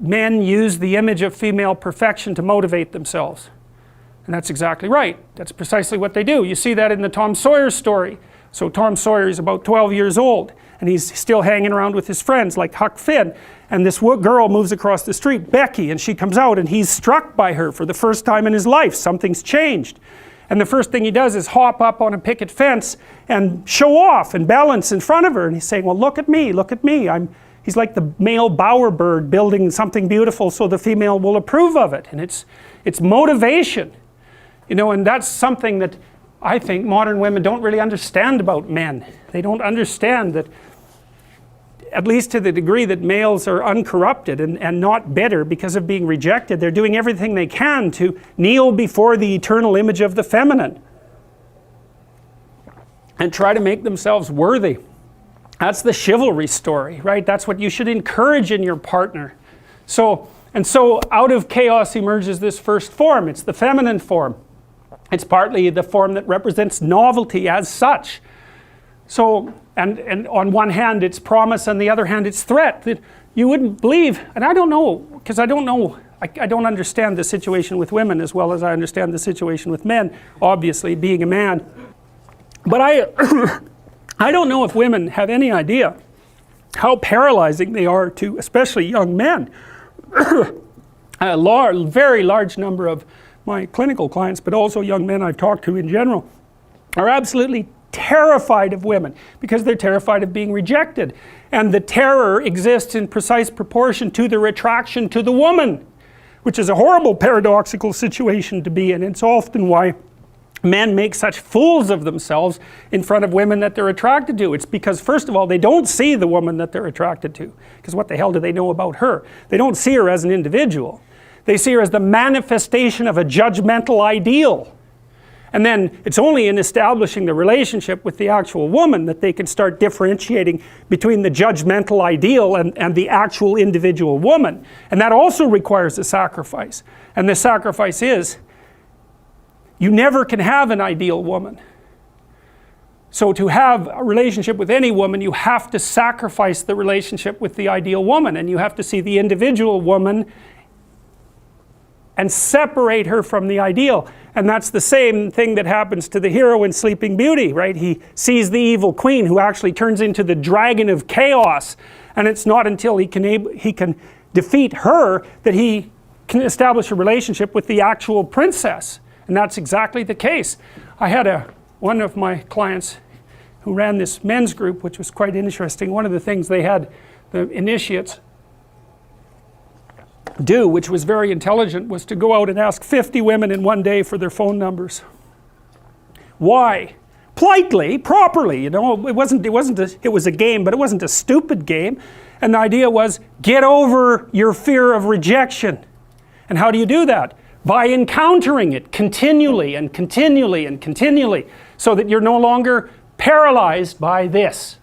men use the image of female perfection to motivate themselves. And that's exactly right. That's precisely what they do. You see that in the Tom Sawyer story. So Tom Sawyer is about 12 years old, and he's still hanging around with his friends like Huck Finn. And this girl moves across the street, Becky, and she comes out, and he's struck by her for the first time in his life. Something's changed. And the first thing he does is hop up on a picket fence and show off and balance in front of her. And he's saying, well, look at me, look at me. He's like the male bowerbird building something beautiful so the female will approve of it. And it's motivation. You know, and that's something that I think modern women don't really understand about men. They don't understand that, at least to the degree that males are uncorrupted and not bitter because of being rejected, they're doing everything they can to kneel before the eternal image of the feminine and try to make themselves worthy. That's the chivalry story, right? That's what you should encourage in your partner. So out of chaos emerges this first form. It's the feminine form. It's partly the form that represents novelty as such. So, and on one hand it's promise, on the other hand it's threat. That you wouldn't believe, and I don't know, because I don't understand the situation with women as well as I understand the situation with men, obviously, being a man. But I don't know if women have any idea how paralyzing they are to especially young men. A very large number of my clinical clients, but also young men I've talked to in general, are absolutely terrified of women because they're terrified of being rejected. And the terror exists in precise proportion to the attraction to the woman, which is a horrible paradoxical situation to be in. It's often why men make such fools of themselves in front of women that they're attracted to. It's because, first of all, they don't see the woman that they're attracted to, because what the hell do they know about her? They don't see her as an individual. They see her as the manifestation of a judgmental ideal. And then it's only in establishing the relationship with the actual woman that they can start differentiating between the judgmental ideal and the actual individual woman. And that also requires a sacrifice. And the sacrifice is, you never can have an ideal woman. So to have a relationship with any woman, you have to sacrifice the relationship with the ideal woman. And you have to see the individual woman and separate her from the ideal. And that's the same thing that happens to the hero in Sleeping Beauty, right? He sees the evil queen who actually turns into the dragon of chaos. And it's not until he can defeat her that he can establish a relationship with the actual princess. And that's exactly the case. I had one of my clients who ran this men's group, which was quite interesting. One of the things they had the initiates do, which was very intelligent, was to go out and ask 50 women in one day for their phone numbers. Why? Politely, properly, you know. It was a game, but it wasn't a stupid game. And the idea was, get over your fear of rejection. And how do you do that? By encountering it continually and continually and continually, so that you're no longer paralyzed by this.